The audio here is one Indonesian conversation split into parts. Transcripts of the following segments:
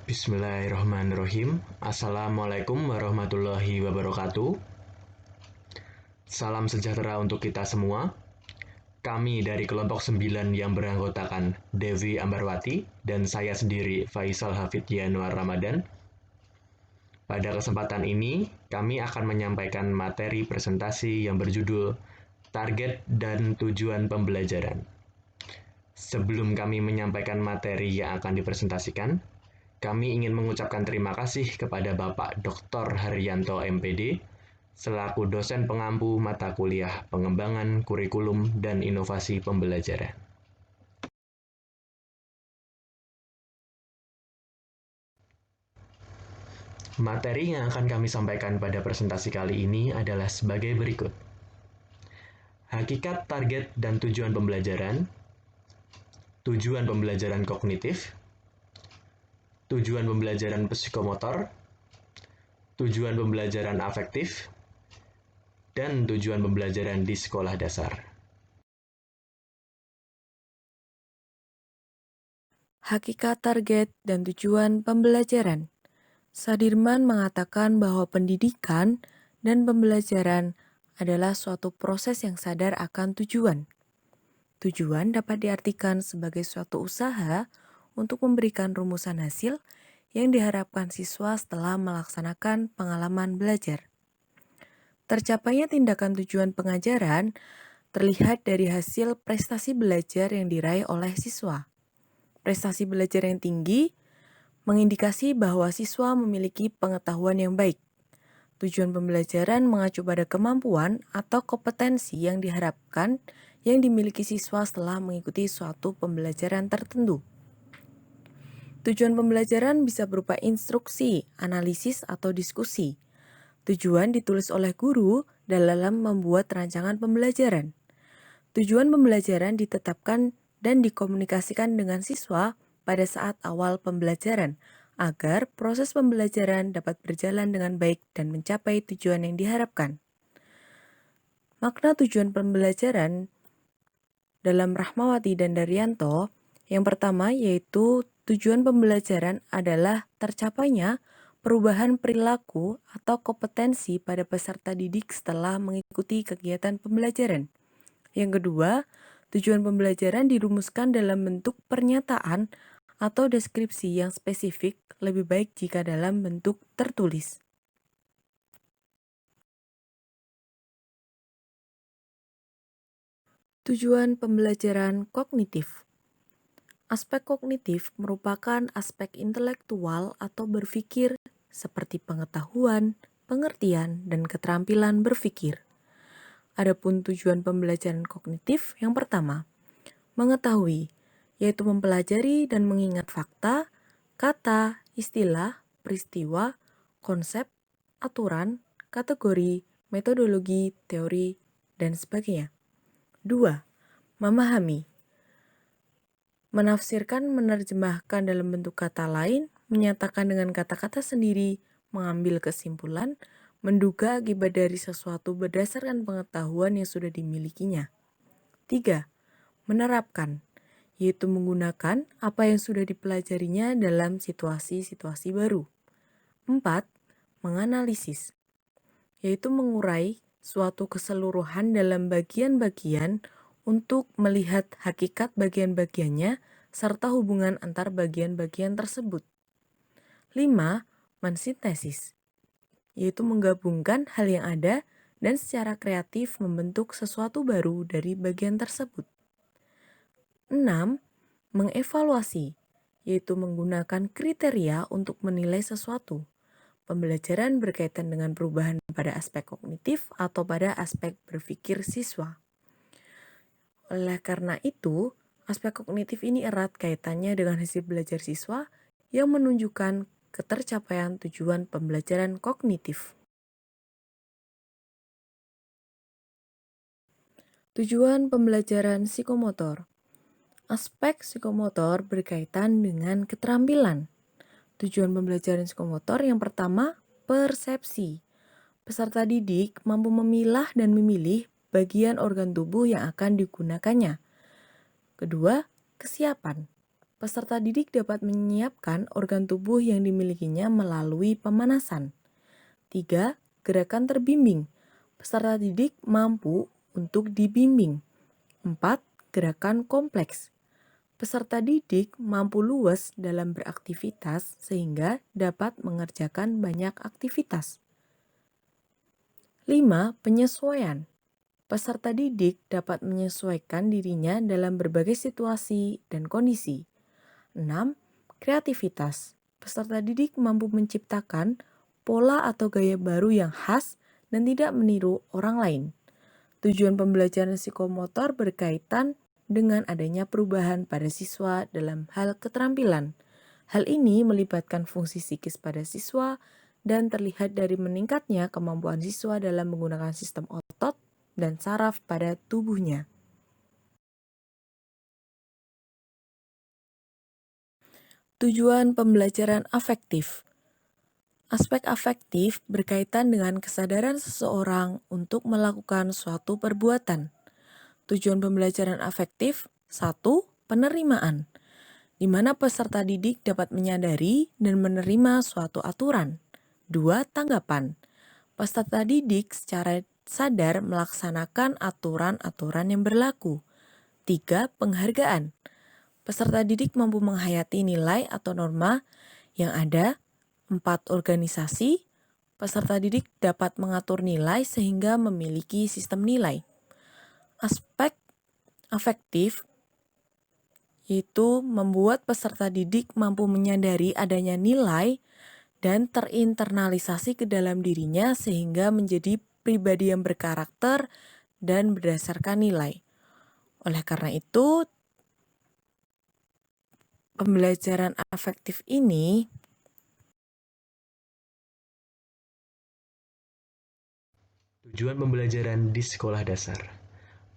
Bismillahirrahmanirrahim. Assalamualaikum warahmatullahi wabarakatuh. Salam sejahtera untuk kita semua. Kami dari kelompok 9 yang beranggotakan Devi Ambarwati dan saya sendiri Faisal Hafid Yanuar Ramadan. Pada kesempatan ini, kami akan menyampaikan materi presentasi yang berjudul Target dan Tujuan Pembelajaran. Sebelum kami menyampaikan materi yang akan dipresentasikan, kami ingin mengucapkan terima kasih kepada Bapak Dr. Haryanto MPD selaku dosen pengampu mata kuliah pengembangan kurikulum dan inovasi pembelajaran. Materi yang akan kami sampaikan pada presentasi kali ini adalah sebagai berikut. Hakikat, target, dan tujuan pembelajaran, tujuan pembelajaran kognitif, tujuan pembelajaran psikomotor, tujuan pembelajaran afektif, dan tujuan pembelajaran di sekolah dasar. Hakikat, target, dan tujuan pembelajaran. Sudirman mengatakan bahwa pendidikan dan pembelajaran adalah suatu proses yang sadar akan tujuan. Tujuan dapat diartikan sebagai suatu usaha untuk memberikan rumusan hasil yang diharapkan siswa setelah melaksanakan pengalaman belajar. Tercapainya tindakan tujuan pengajaran terlihat dari hasil prestasi belajar yang diraih oleh siswa. Prestasi belajar yang tinggi mengindikasi bahwa siswa memiliki pengetahuan yang baik. Tujuan pembelajaran mengacu pada kemampuan atau kompetensi yang diharapkan yang dimiliki siswa setelah mengikuti suatu pembelajaran tertentu. Tujuan pembelajaran bisa berupa instruksi, analisis, atau diskusi. Tujuan ditulis oleh guru dalam membuat rancangan pembelajaran. Tujuan pembelajaran ditetapkan dan dikomunikasikan dengan siswa pada saat awal pembelajaran, agar proses pembelajaran dapat berjalan dengan baik dan mencapai tujuan yang diharapkan. Makna tujuan pembelajaran dalam Rahmawati dan Daryanto, yang pertama yaitu tujuan pembelajaran adalah tercapainya perubahan perilaku atau kompetensi pada peserta didik setelah mengikuti kegiatan pembelajaran. Yang kedua, tujuan pembelajaran dirumuskan dalam bentuk pernyataan atau deskripsi yang spesifik, lebih baik jika dalam bentuk tertulis. Tujuan pembelajaran kognitif. Aspek kognitif merupakan aspek intelektual atau berpikir seperti pengetahuan, pengertian, dan keterampilan berpikir. Adapun tujuan pembelajaran kognitif yang pertama, mengetahui, yaitu mempelajari dan mengingat fakta, kata, istilah, peristiwa, konsep, aturan, kategori, metodologi, teori, dan sebagainya. 2. Memahami, menafsirkan, menerjemahkan dalam bentuk kata lain, menyatakan dengan kata-kata sendiri, mengambil kesimpulan, menduga akibat dari sesuatu berdasarkan pengetahuan yang sudah dimilikinya. 3. Menerapkan, yaitu menggunakan apa yang sudah dipelajarinya dalam situasi-situasi baru. 4. Menganalisis, yaitu mengurai suatu keseluruhan dalam bagian-bagian untuk melihat hakikat bagian-bagiannya serta hubungan antar bagian-bagian tersebut. 5. Mensintesis, yaitu menggabungkan hal yang ada dan secara kreatif membentuk sesuatu baru dari bagian tersebut. 6. Mengevaluasi, yaitu menggunakan kriteria untuk menilai sesuatu. Pembelajaran berkaitan dengan perubahan pada aspek kognitif atau pada aspek berpikir siswa. Oleh karena itu, aspek kognitif ini erat kaitannya dengan hasil belajar siswa yang menunjukkan ketercapaian tujuan pembelajaran kognitif. Tujuan pembelajaran psikomotor. Aspek psikomotor berkaitan dengan keterampilan. Tujuan pembelajaran psikomotor yang pertama, persepsi. Peserta didik mampu memilah dan memilih bagian organ tubuh yang akan digunakannya. Kedua, kesiapan. Peserta didik dapat menyiapkan organ tubuh yang dimilikinya melalui pemanasan. 3. Gerakan terbimbing. Peserta didik mampu untuk dibimbing. 4. Gerakan kompleks. Peserta didik mampu luas dalam beraktivitas sehingga dapat mengerjakan banyak aktivitas. 5. Penyesuaian. Peserta didik dapat menyesuaikan dirinya dalam berbagai situasi dan kondisi. 6. Kreativitas. Peserta didik mampu menciptakan pola atau gaya baru yang khas dan tidak meniru orang lain. Tujuan pembelajaran psikomotor berkaitan dengan adanya perubahan pada siswa dalam hal keterampilan. Hal ini melibatkan fungsi psikis pada siswa dan terlihat dari meningkatnya kemampuan siswa dalam menggunakan sistem otot dan saraf pada tubuhnya. Tujuan pembelajaran afektif. Aspek afektif berkaitan dengan kesadaran seseorang untuk melakukan suatu perbuatan. Tujuan pembelajaran afektif 1. Penerimaan, di mana peserta didik dapat menyadari dan menerima suatu aturan. 2. Tanggapan, peserta didik secara sadar melaksanakan aturan-aturan yang berlaku. 3. Penghargaan, peserta didik mampu menghayati nilai atau norma yang ada. 4. Organisasi, peserta didik dapat mengatur nilai sehingga memiliki sistem nilai. Aspek afektif yaitu membuat peserta didik mampu menyadari adanya nilai dan terinternalisasi ke dalam dirinya sehingga menjadi pribadi yang berkarakter dan berdasarkan nilai. Oleh karena itu, pembelajaran afektif ini Tujuan pembelajaran di sekolah dasar.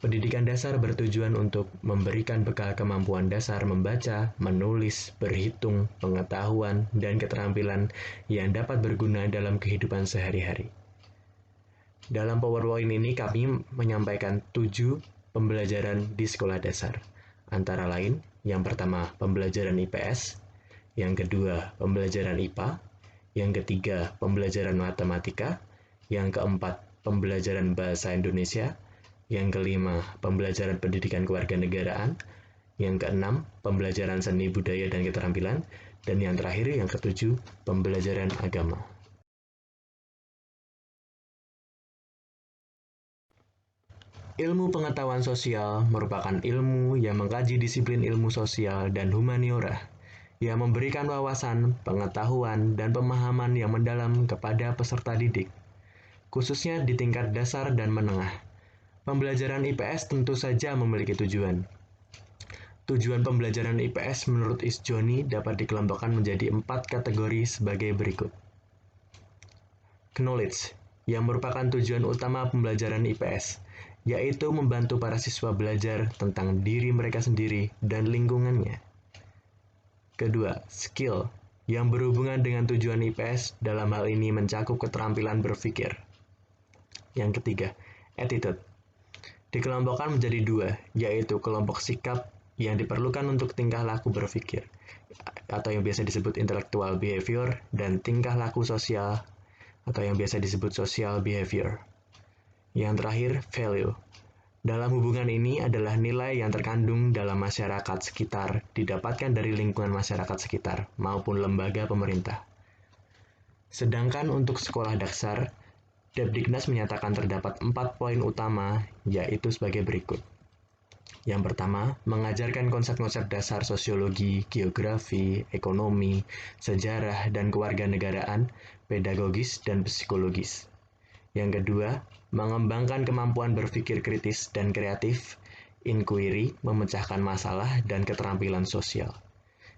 Pendidikan dasar bertujuan untuk memberikan bekal kemampuan dasar membaca, menulis, berhitung, pengetahuan, dan keterampilan yang dapat berguna dalam kehidupan sehari-hari. Dalam PowerPoint ini kami menyampaikan 7 pembelajaran di sekolah dasar. Antara lain, yang pertama pembelajaran IPS, yang kedua pembelajaran IPA, yang ketiga pembelajaran matematika, yang keempat pembelajaran bahasa Indonesia, yang kelima pembelajaran pendidikan kewarganegaraan, yang keenam pembelajaran seni budaya dan keterampilan, dan yang terakhir yang ketujuh pembelajaran agama. Ilmu pengetahuan sosial merupakan ilmu yang mengkaji disiplin ilmu sosial dan humaniora, yang memberikan wawasan, pengetahuan, dan pemahaman yang mendalam kepada peserta didik, khususnya di tingkat dasar dan menengah. Pembelajaran IPS tentu saja memiliki tujuan. Tujuan pembelajaran IPS menurut Isjoni dapat dikelompokkan menjadi 4 kategori sebagai berikut. Knowledge, yang merupakan tujuan utama pembelajaran IPS, yaitu membantu para siswa belajar tentang diri mereka sendiri dan lingkungannya. Kedua, skill, yang berhubungan dengan tujuan IPS dalam hal ini mencakup keterampilan berpikir. Yang ketiga, attitude, dikelompokkan menjadi 2, yaitu kelompok sikap yang diperlukan untuk tingkah laku berpikir, atau yang biasa disebut intellectual behavior, dan tingkah laku sosial, atau yang biasa disebut social behavior. Yang terakhir, value. Dalam hubungan ini adalah nilai yang terkandung dalam masyarakat sekitar, didapatkan dari lingkungan masyarakat sekitar, maupun lembaga pemerintah. Sedangkan untuk sekolah dasar, Depdiknas menyatakan terdapat 4 poin utama, yaitu sebagai berikut. Yang pertama, mengajarkan konsep-konsep dasar sosiologi, geografi, ekonomi, sejarah, dan kewarganegaraan, pedagogis, dan psikologis. Yang kedua, mengembangkan kemampuan berpikir kritis dan kreatif, inquiry, memecahkan masalah, dan keterampilan sosial.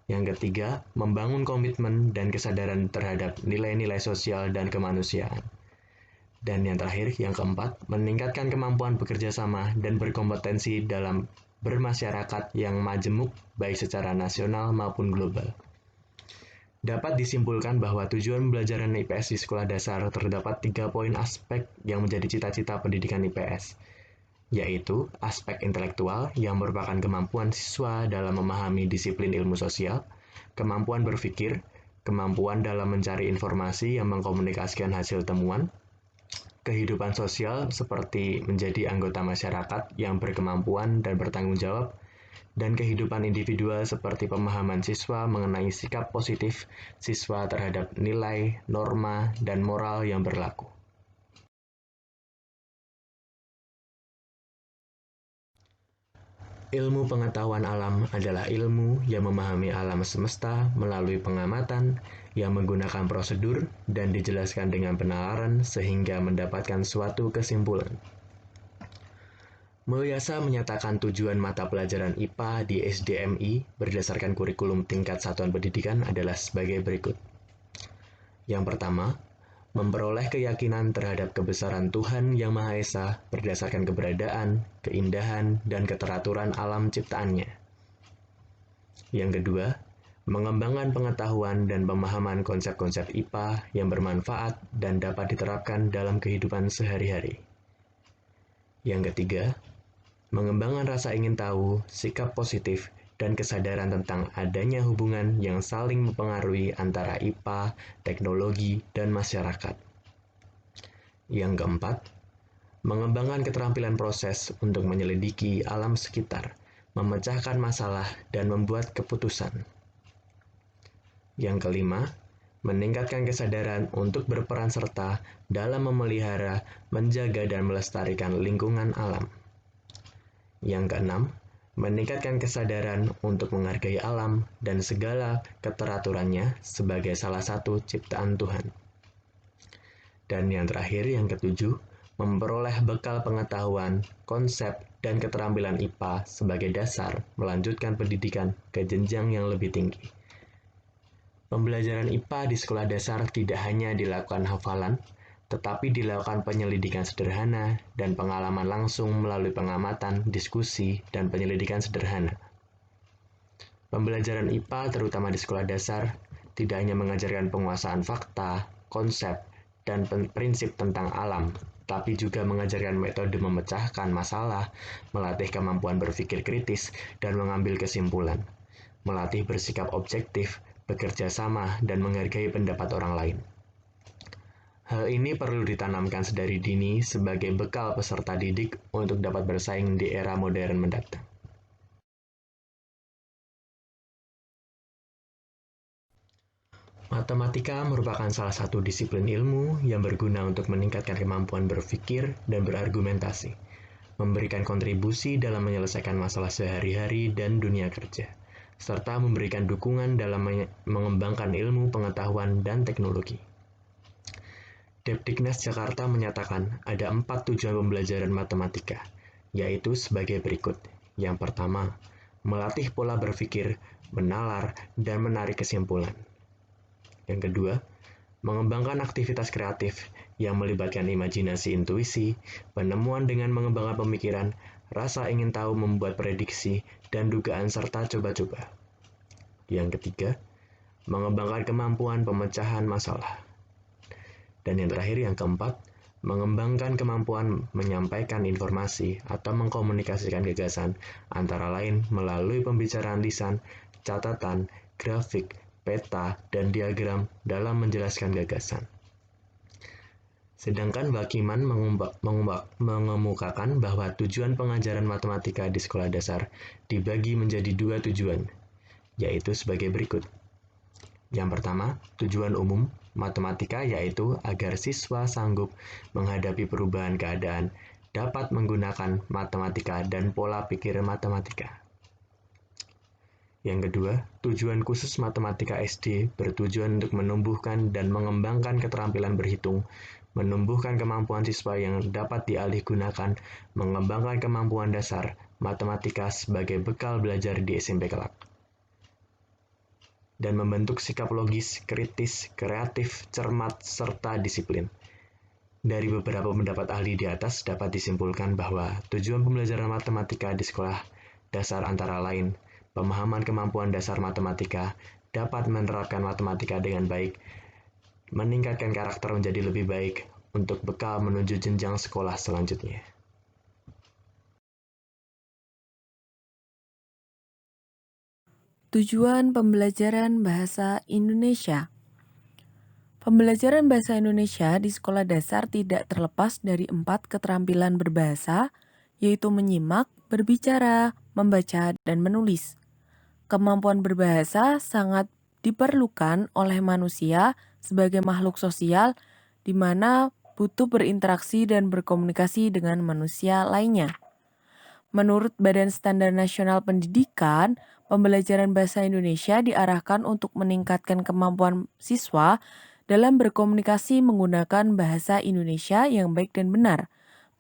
Yang ketiga, membangun komitmen dan kesadaran terhadap nilai-nilai sosial dan kemanusiaan. Dan yang terakhir, yang keempat, meningkatkan kemampuan bekerja sama dan berkompetensi dalam bermasyarakat yang majemuk baik secara nasional maupun global. Dapat disimpulkan bahwa tujuan pembelajaran IPS di sekolah dasar terdapat 3 poin aspek yang menjadi cita-cita pendidikan IPS. yaitu aspek intelektual yang merupakan kemampuan siswa dalam memahami disiplin ilmu sosial, kemampuan berpikir, kemampuan dalam mencari informasi yang mengkomunikasikan hasil temuan, kehidupan sosial seperti menjadi anggota masyarakat yang berkemampuan dan bertanggung jawab, dan kehidupan individual seperti pemahaman siswa mengenai sikap positif siswa terhadap nilai, norma, dan moral yang berlaku. Ilmu pengetahuan alam adalah ilmu yang memahami alam semesta melalui pengamatan yang menggunakan prosedur dan dijelaskan dengan penalaran sehingga mendapatkan suatu kesimpulan. Mulyasa menyatakan tujuan mata pelajaran IPA di SDMI berdasarkan kurikulum tingkat satuan pendidikan adalah sebagai berikut. Yang pertama, memperoleh keyakinan terhadap kebesaran Tuhan Yang Maha Esa berdasarkan keberadaan, keindahan, dan keteraturan alam ciptaannya. Yang kedua, mengembangkan pengetahuan dan pemahaman konsep-konsep IPA yang bermanfaat dan dapat diterapkan dalam kehidupan sehari-hari. Yang ketiga, mengembangkan rasa ingin tahu, sikap positif, dan kesadaran tentang adanya hubungan yang saling mempengaruhi antara IPA, teknologi, dan masyarakat. Yang keempat, mengembangkan keterampilan proses untuk menyelidiki alam sekitar, memecahkan masalah, dan membuat keputusan. Yang kelima, meningkatkan kesadaran untuk berperan serta dalam memelihara, menjaga, dan melestarikan lingkungan alam. Yang keenam, meningkatkan kesadaran untuk menghargai alam dan segala keteraturannya sebagai salah satu ciptaan Tuhan. Dan yang terakhir, yang ketujuh, memperoleh bekal pengetahuan, konsep, dan keterampilan IPA sebagai dasar melanjutkan pendidikan ke jenjang yang lebih tinggi. Pembelajaran IPA di sekolah dasar tidak hanya dilakukan hafalan, tetapi dilakukan penyelidikan sederhana dan pengalaman langsung melalui pengamatan, diskusi, dan penyelidikan sederhana. Pembelajaran IPA terutama di sekolah dasar tidak hanya mengajarkan penguasaan fakta, konsep, dan prinsip tentang alam, tapi juga mengajarkan metode memecahkan masalah, melatih kemampuan berpikir kritis, dan mengambil kesimpulan, melatih bersikap objektif, bekerja sama, dan menghargai pendapat orang lain. Hal ini perlu ditanamkan sedari dini sebagai bekal peserta didik untuk dapat bersaing di era modern mendatang. Matematika merupakan salah satu disiplin ilmu yang berguna untuk meningkatkan kemampuan berpikir dan berargumentasi, memberikan kontribusi dalam menyelesaikan masalah sehari-hari dan dunia kerja, serta memberikan dukungan dalam mengembangkan ilmu pengetahuan dan teknologi. Depdiknas Jakarta menyatakan ada 4 tujuan pembelajaran matematika, yaitu sebagai berikut. Yang pertama, melatih pola berpikir, menalar, dan menarik kesimpulan. Yang kedua, mengembangkan aktivitas kreatif yang melibatkan imajinasi intuisi, penemuan dengan mengembangkan pemikiran, rasa ingin tahu membuat prediksi, dan dugaan serta coba-coba. Yang ketiga, mengembangkan kemampuan pemecahan masalah. Dan yang terakhir, yang keempat, mengembangkan kemampuan menyampaikan informasi atau mengkomunikasikan gagasan, antara lain melalui pembicaraan lisan, catatan, grafik, peta, dan diagram dalam menjelaskan gagasan. Sedangkan Wakiman mengemukakan bahwa tujuan pengajaran matematika di sekolah dasar dibagi menjadi 2 tujuan, yaitu sebagai berikut. Yang pertama, tujuan umum matematika yaitu agar siswa sanggup menghadapi perubahan keadaan, dapat menggunakan matematika dan pola pikir matematika. Yang kedua, tujuan khusus matematika SD bertujuan untuk menumbuhkan dan mengembangkan keterampilan berhitung, menumbuhkan kemampuan siswa yang dapat dialihgunakan, mengembangkan kemampuan dasar matematika sebagai bekal belajar di SMP kelak, dan membentuk sikap logis, kritis, kreatif, cermat, serta disiplin. Dari beberapa pendapat ahli di atas dapat disimpulkan bahwa tujuan pembelajaran matematika di sekolah dasar antara lain pemahaman kemampuan dasar matematika, dapat menerapkan matematika dengan baik, meningkatkan karakter menjadi lebih baik untuk bekal menuju jenjang sekolah selanjutnya. Tujuan pembelajaran bahasa Indonesia. Pembelajaran bahasa Indonesia di sekolah dasar tidak terlepas dari 4 keterampilan berbahasa, yaitu menyimak, berbicara, membaca, dan menulis. Kemampuan berbahasa sangat diperlukan oleh manusia sebagai makhluk sosial di mana butuh berinteraksi dan berkomunikasi dengan manusia lainnya. Menurut Badan Standar Nasional Pendidikan, pembelajaran bahasa Indonesia diarahkan untuk meningkatkan kemampuan siswa dalam berkomunikasi menggunakan bahasa Indonesia yang baik dan benar,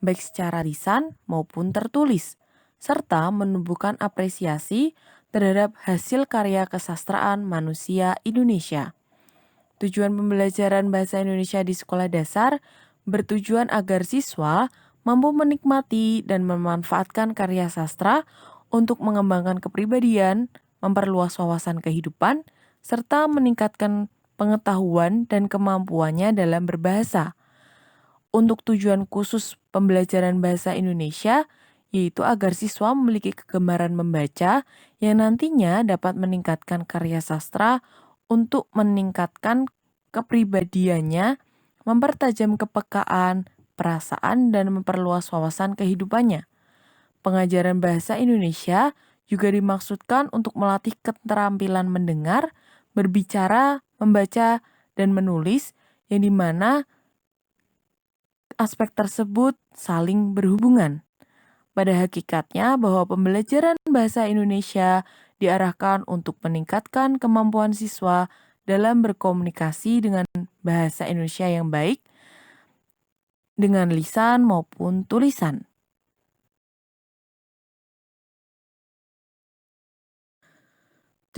baik secara lisan maupun tertulis, serta menumbuhkan apresiasi terhadap hasil karya kesastraan manusia Indonesia. Tujuan pembelajaran bahasa Indonesia di sekolah dasar bertujuan agar siswa mampu menikmati dan memanfaatkan karya sastra untuk mengembangkan kepribadian, memperluas wawasan kehidupan, serta meningkatkan pengetahuan dan kemampuannya dalam berbahasa. Untuk tujuan khusus pembelajaran bahasa Indonesia, yaitu agar siswa memiliki kegemaran membaca yang nantinya dapat meningkatkan karya sastra untuk meningkatkan kepribadiannya, mempertajam kepekaan, perasaan, dan memperluas wawasan kehidupannya. Pengajaran bahasa Indonesia juga dimaksudkan untuk melatih keterampilan mendengar, berbicara, membaca, dan menulis, yang dimana aspek tersebut saling berhubungan. Pada hakikatnya bahwa pembelajaran bahasa Indonesia diarahkan untuk meningkatkan kemampuan siswa dalam berkomunikasi dengan bahasa Indonesia yang baik dengan lisan maupun tulisan.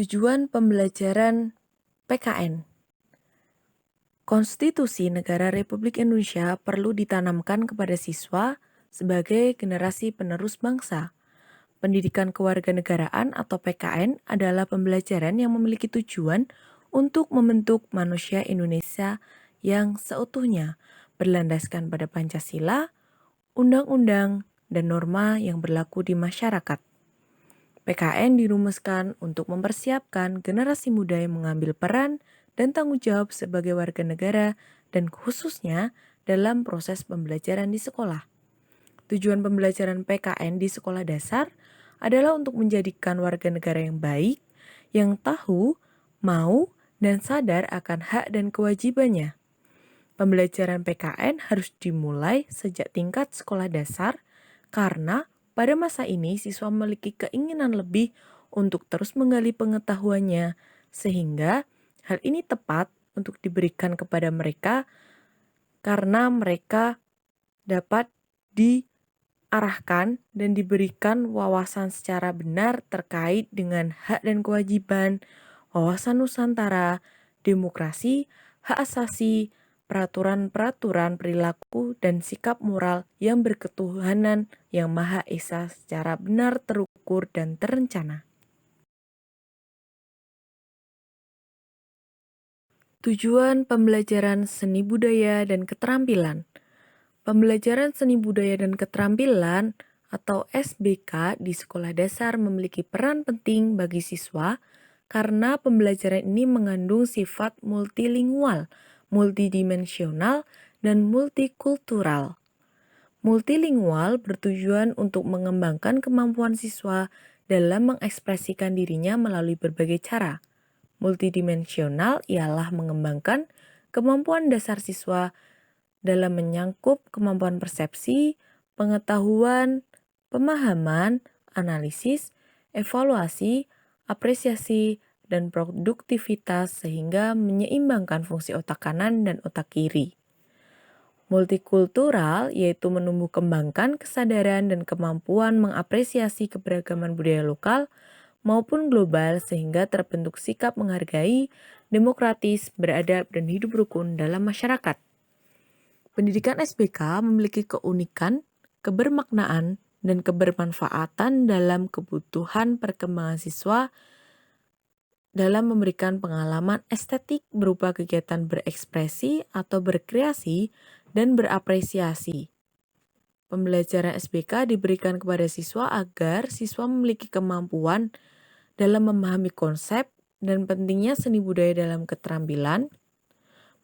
Tujuan pembelajaran PKN. Konstitusi Negara Republik Indonesia perlu ditanamkan kepada siswa sebagai generasi penerus bangsa. Pendidikan kewarganegaraan atau PKN adalah pembelajaran yang memiliki tujuan untuk membentuk manusia Indonesia yang seutuhnya, berlandaskan pada Pancasila, undang-undang, dan norma yang berlaku di masyarakat. PKN dirumuskan untuk mempersiapkan generasi muda yang mengambil peran dan tanggung jawab sebagai warga negara dan khususnya dalam proses pembelajaran di sekolah. Tujuan pembelajaran PKN di sekolah dasar adalah untuk menjadikan warga negara yang baik, yang tahu, mau, dan sadar akan hak dan kewajibannya. Pembelajaran PKN harus dimulai sejak tingkat sekolah dasar karena pada masa ini siswa memiliki keinginan lebih untuk terus menggali pengetahuannya sehingga hal ini tepat untuk diberikan kepada mereka karena mereka dapat diarahkan dan diberikan wawasan secara benar terkait dengan hak dan kewajiban, wawasan Nusantara, demokrasi, hak asasi, peraturan-peraturan perilaku, dan sikap moral yang berketuhanan yang Maha Esa secara benar terukur dan terencana. Tujuan pembelajaran seni budaya dan keterampilan. Pembelajaran seni budaya dan keterampilan atau SBK di sekolah dasar memiliki peran penting bagi siswa karena pembelajaran ini mengandung sifat multilingual, multidimensional, dan multikultural. Multilingual bertujuan untuk mengembangkan kemampuan siswa dalam mengekspresikan dirinya melalui berbagai cara. Multidimensional ialah mengembangkan kemampuan dasar siswa dalam menyangkup kemampuan persepsi, pengetahuan, pemahaman, analisis, evaluasi, apresiasi, dan produktivitas sehingga menyeimbangkan fungsi otak kanan dan otak kiri. Multikultural yaitu menumbuh kembangkan kesadaran dan kemampuan mengapresiasi keberagaman budaya lokal maupun global sehingga terbentuk sikap menghargai, demokratis, beradab, dan hidup rukun dalam masyarakat. Pendidikan SBK memiliki keunikan, kebermaknaan, dan kebermanfaatan dalam kebutuhan perkembangan siswa dalam memberikan pengalaman estetik berupa kegiatan berekspresi atau berkreasi dan berapresiasi. Pembelajaran SBK diberikan kepada siswa agar siswa memiliki kemampuan dalam memahami konsep dan pentingnya seni budaya dalam keterampilan,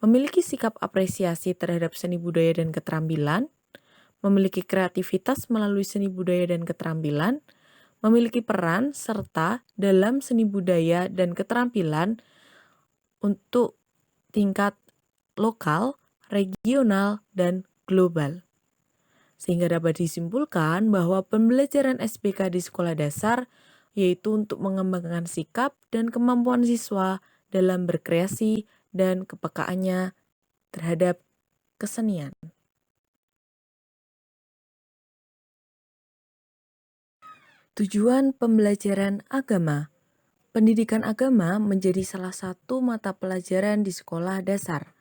memiliki sikap apresiasi terhadap seni budaya dan keterampilan, memiliki kreativitas melalui seni budaya dan keterampilan, memiliki peran serta dalam seni budaya dan keterampilan untuk tingkat lokal, regional, dan global. Sehingga dapat disimpulkan bahwa pembelajaran SBK di sekolah dasar yaitu untuk mengembangkan sikap dan kemampuan siswa dalam berkreasi dan kepekaannya terhadap kesenian. Tujuan pembelajaran agama. Pendidikan agama menjadi salah satu mata pelajaran di sekolah dasar.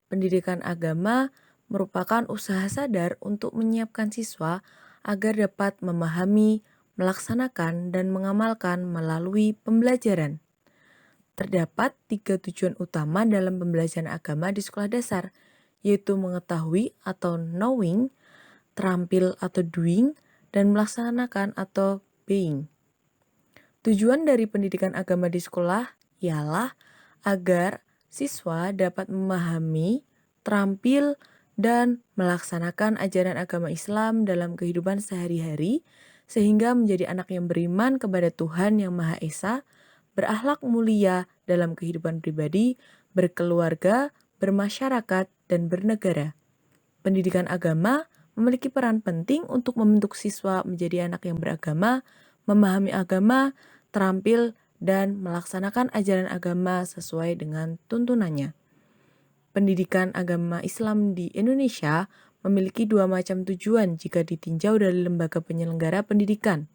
Pendidikan agama merupakan usaha sadar untuk menyiapkan siswa agar dapat memahami, melaksanakan, dan mengamalkan melalui pembelajaran. Terdapat 3 tujuan utama dalam pembelajaran agama di sekolah dasar, yaitu mengetahui atau knowing, terampil atau doing, dan melaksanakan atau being. Tujuan dari pendidikan agama di sekolah ialah agar siswa dapat memahami, terampil, dan melaksanakan ajaran agama Islam dalam kehidupan sehari-hari, sehingga menjadi anak yang beriman kepada Tuhan Yang Maha Esa, berakhlak mulia dalam kehidupan pribadi, berkeluarga, bermasyarakat, dan bernegara. Pendidikan agama memiliki peran penting untuk membentuk siswa menjadi anak yang beragama, memahami agama, terampil, dan melaksanakan ajaran agama sesuai dengan tuntunannya. Pendidikan agama Islam di Indonesia memiliki 2 macam tujuan jika ditinjau dari lembaga penyelenggara pendidikan.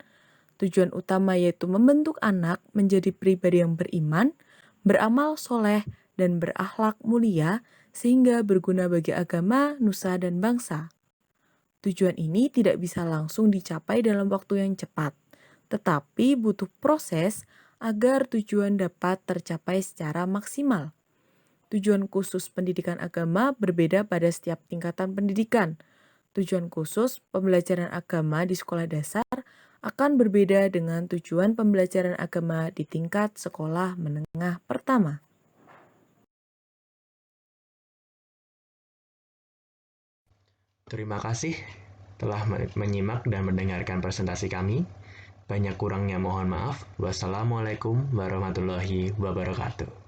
Tujuan utama yaitu membentuk anak menjadi pribadi yang beriman, beramal soleh, dan berakhlak mulia sehingga berguna bagi agama, nusa, dan bangsa. Tujuan ini tidak bisa langsung dicapai dalam waktu yang cepat, tetapi butuh proses agar tujuan dapat tercapai secara maksimal. Tujuan khusus pendidikan agama berbeda pada setiap tingkatan pendidikan. Tujuan khusus pembelajaran agama di sekolah dasar akan berbeda dengan tujuan pembelajaran agama di tingkat sekolah menengah pertama. Terima kasih telah menyimak dan mendengarkan presentasi kami. Banyak kurangnya mohon maaf. Wassalamualaikum warahmatullahi wabarakatuh.